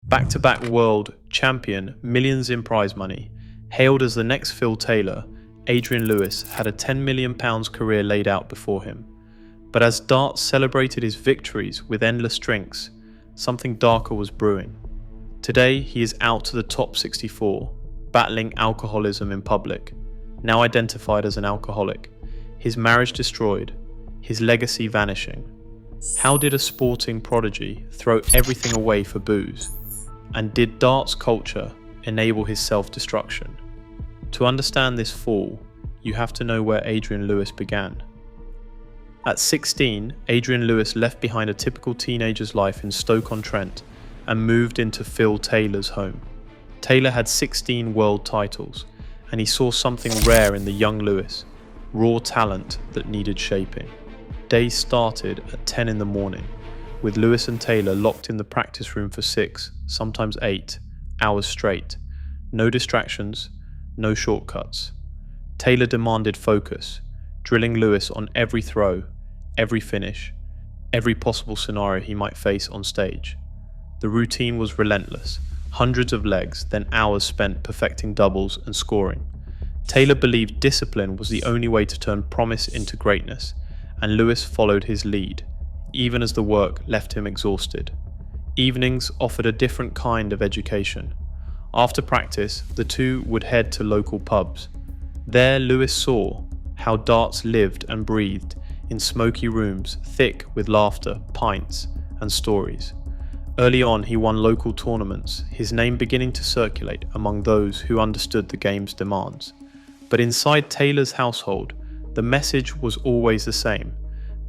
Back-to-back world champion, millions in prize money, hailed as the next Phil Taylor, Adrian Lewis had a £10 million career laid out before him. But as darts celebrated his victories with endless drinks, something darker was brewing. Today, he is out to the top 64, battling alcoholism in public, now identified as an alcoholic, his marriage destroyed, his legacy vanishing. How did a sporting prodigy throw everything away for booze? And did darts culture enable his self-destruction? To understand this fall, you have to know where Adrian Lewis began. At 16, Adrian Lewis left behind a typical teenager's life in Stoke-on-Trent and moved into Phil Taylor's home. Taylor had 16 world titles, and he saw something rare in the young Lewis, raw talent that needed shaping. Days started at 10 in the morning, with Lewis and Taylor locked in the practice room for 6, sometimes 8, hours straight. No distractions, no shortcuts. Taylor demanded focus, drilling Lewis on every throw, every finish, every possible scenario he might face on stage. The routine was relentless, hundreds of legs, then hours spent perfecting doubles and scoring. Taylor believed discipline was the only way to turn promise into greatness, and Lewis followed his lead, even as the work left him exhausted. Evenings offered a different kind of education. After practice, the two would head to local pubs. There, Lewis saw how darts lived and breathed in smoky rooms thick with laughter, pints, and stories. Early on, he won local tournaments, his name beginning to circulate among those who understood the game's demands. But inside Taylor's household, the message was always the same.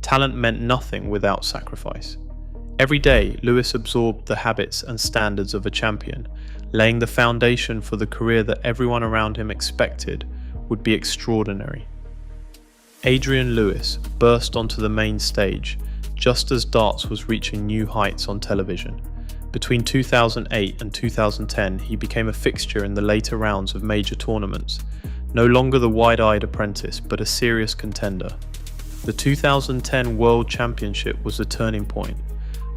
Talent meant nothing without sacrifice. Every day, Lewis absorbed the habits and standards of a champion, laying the foundation for the career that everyone around him expected would be extraordinary. Adrian Lewis burst onto the main stage just as darts was reaching new heights on television. Between 2008 and 2010, he became a fixture in the later rounds of major tournaments, no longer the wide-eyed apprentice, but a serious contender. The 2010 World Championship was the turning point.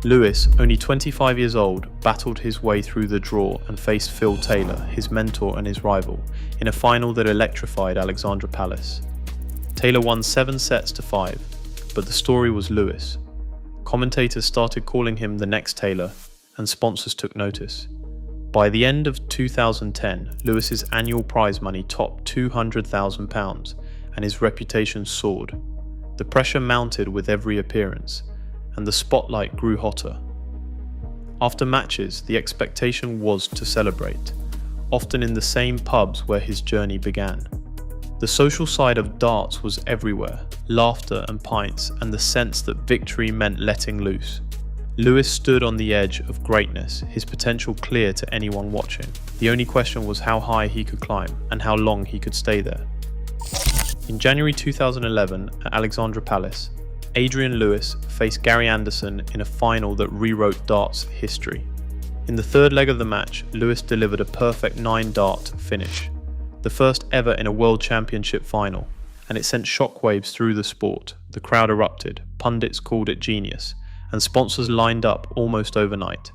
Lewis, only 25 years old, battled his way through the draw and faced Phil Taylor, his mentor and his rival, in a final that electrified Alexandra Palace. Taylor won 7 sets to 5, but the story was Lewis. Commentators started calling him the next Taylor, and sponsors took notice. By the end of 2010, Lewis's annual prize money topped £200,000, and his reputation soared. The pressure mounted with every appearance, and the spotlight grew hotter. After matches, the expectation was to celebrate, often in the same pubs where his journey began. The social side of darts was everywhere, laughter and pints, and the sense that victory meant letting loose. Lewis stood on the edge of greatness, his potential clear to anyone watching. The only question was how high he could climb, and how long he could stay there. In January 2011, at Alexandra Palace, Adrian Lewis faced Gary Anderson in a final that rewrote darts history. In the third leg of the match, Lewis delivered a perfect 9-dart finish, the first ever in a World Championship final, and it sent shockwaves through the sport. The crowd erupted, pundits called it genius, and sponsors lined up almost overnight.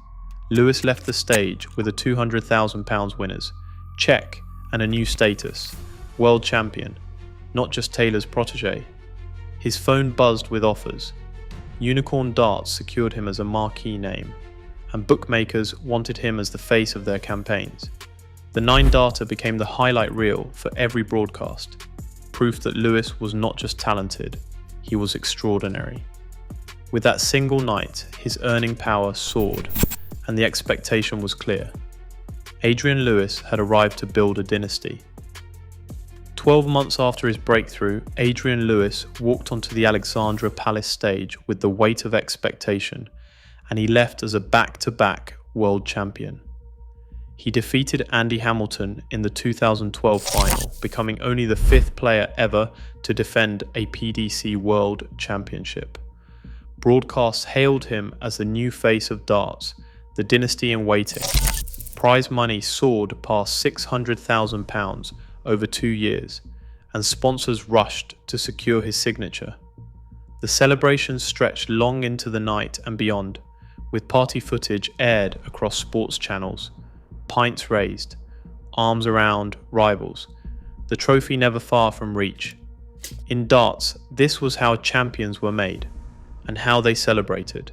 Lewis left the stage with a £200,000 winners, check, and a new status, world champion, not just Taylor's protege. His phone buzzed with offers. Unicorn Darts secured him as a marquee name, and bookmakers wanted him as the face of their campaigns. The 9-darter became the highlight reel for every broadcast, proof that Lewis was not just talented, he was extraordinary. With that single night, his earning power soared, and the expectation was clear. Adrian Lewis had arrived to build a dynasty. 12 months after his breakthrough, Adrian Lewis walked onto the Alexandra Palace stage with the weight of expectation, and he left as a back-to-back world champion. He defeated Andy Hamilton in the 2012 final, becoming only the 5th player ever to defend a PDC World Championship. Broadcasts hailed him as the new face of darts, the dynasty in waiting. Prize money soared past £600,000 over 2 years, and sponsors rushed to secure his signature. The celebrations stretched long into the night and beyond, with party footage aired across sports channels, pints raised, arms around rivals, the trophy never far from reach. In darts, this was how champions were made, and how they celebrated.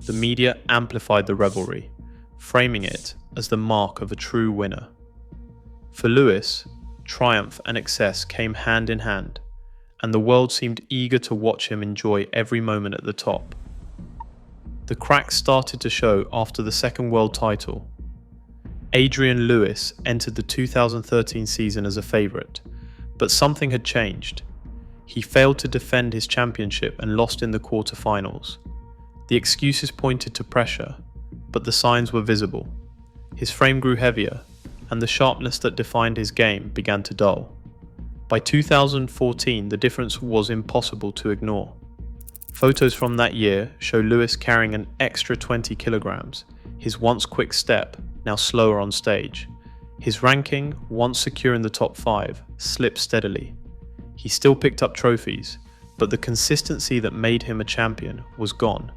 The media amplified the revelry, framing it as the mark of a true winner. For Lewis, triumph and excess came hand in hand, and the world seemed eager to watch him enjoy every moment at the top. The cracks started to show after the second world title. Adrian Lewis entered the 2013 season as a favourite, but something had changed. He failed to defend his championship and lost in the quarter-finals. The excuses pointed to pressure, but the signs were visible. His frame grew heavier, and the sharpness that defined his game began to dull. By 2014, the difference was impossible to ignore. Photos from that year show Lewis carrying an extra 20 kilograms, his once quick step now slower on stage. His ranking, once secure in the top 5, slipped steadily. He still picked up trophies, but the consistency that made him a champion was gone.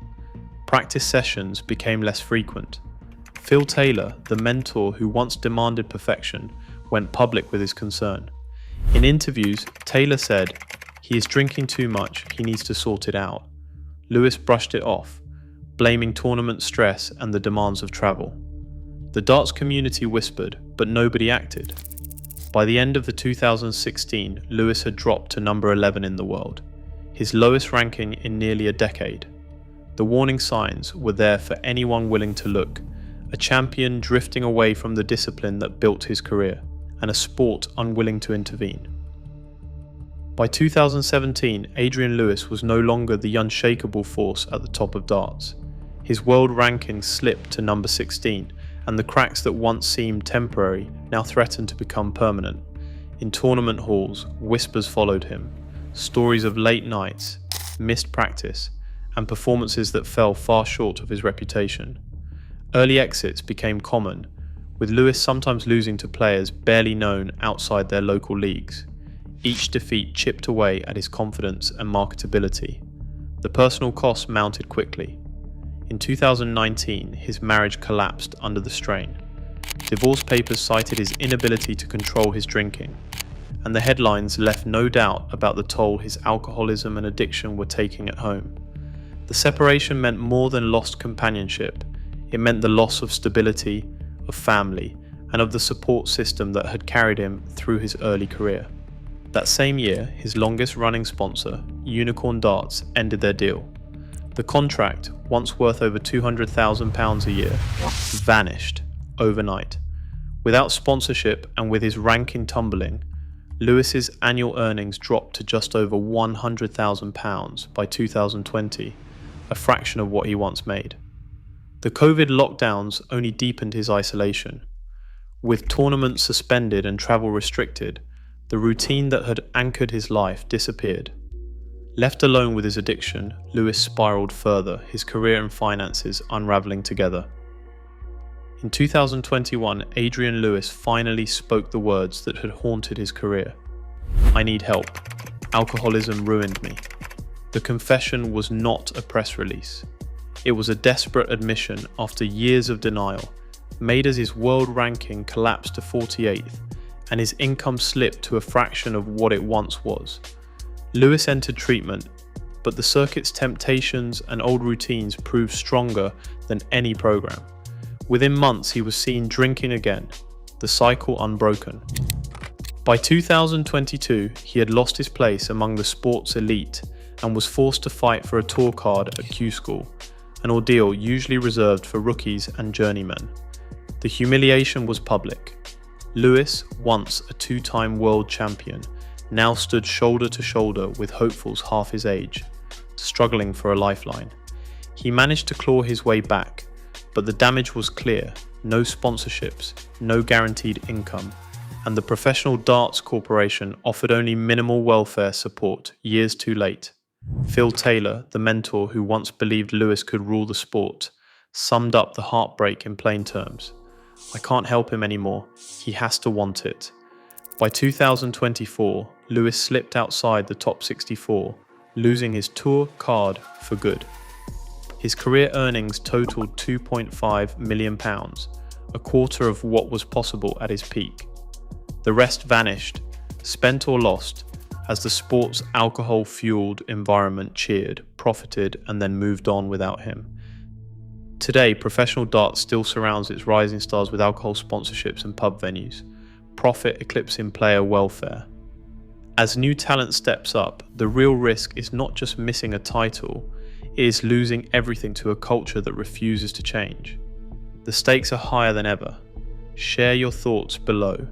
Practice sessions became less frequent. Phil Taylor, the mentor who once demanded perfection, went public with his concern. In interviews, Taylor said, "He is drinking too much, he needs to sort it out." Lewis brushed it off, blaming tournament stress and the demands of travel. The darts community whispered, but nobody acted. By the end of the 2016, Lewis had dropped to number 11 in the world, his lowest ranking in nearly a decade. The warning signs were there for anyone willing to look, a champion drifting away from the discipline that built his career, and a sport unwilling to intervene. By 2017, Adrian Lewis was no longer the unshakable force at the top of darts. His world ranking slipped to number 16, and the cracks that once seemed temporary now threatened to become permanent. In tournament halls, whispers followed him, stories of late nights, missed practice, and performances that fell far short of his reputation. Early exits became common, with Lewis sometimes losing to players barely known outside their local leagues. Each defeat chipped away at his confidence and marketability. The personal costs mounted quickly. In 2019, his marriage collapsed under the strain. Divorce papers cited his inability to control his drinking, and the headlines left no doubt about the toll his alcoholism and addiction were taking at home. The separation meant more than lost companionship. It meant the loss of stability, of family, and of the support system that had carried him through his early career. That same year, his longest-running sponsor, Unicorn Darts, ended their deal. The contract, once worth over £200,000 a year, vanished overnight. Without sponsorship and with his ranking tumbling, Lewis's annual earnings dropped to just over £100,000 by 2020, a fraction of what he once made. The COVID lockdowns only deepened his isolation. With tournaments suspended and travel restricted, the routine that had anchored his life disappeared. Left alone with his addiction, Lewis spiraled further, his career and finances unraveling together. In 2021, Adrian Lewis finally spoke the words that had haunted his career. "I need help. Alcoholism ruined me." The confession was not a press release. It was a desperate admission after years of denial, made as his world ranking collapsed to 48th, and his income slipped to a fraction of what it once was. Lewis entered treatment, but the circuit's temptations and old routines proved stronger than any program. Within months, he was seen drinking again, the cycle unbroken. By 2022, he had lost his place among the sports elite and was forced to fight for a tour card at Q School, an ordeal usually reserved for rookies and journeymen. The humiliation was public. Lewis, once a two-time world champion, now stood shoulder to shoulder with hopefuls half his age, struggling for a lifeline. He managed to claw his way back, but the damage was clear: no sponsorships, no guaranteed income, and the Professional Darts Corporation offered only minimal welfare support years too late. Phil Taylor, the mentor who once believed Lewis could rule the sport, summed up the heartbreak in plain terms. "I can't help him anymore, he has to want it." By 2024, Lewis slipped outside the top 64, losing his tour card for good. His career earnings totaled £2.5 million, a quarter of what was possible at his peak. The rest vanished, spent or lost, as the sport's alcohol-fueled environment cheered, profited, and then moved on without him. Today, professional darts still surrounds its rising stars with alcohol sponsorships and pub venues, profit eclipsing player welfare. As new talent steps up, the real risk is not just missing a title, it is losing everything to a culture that refuses to change. The stakes are higher than ever. Share your thoughts below.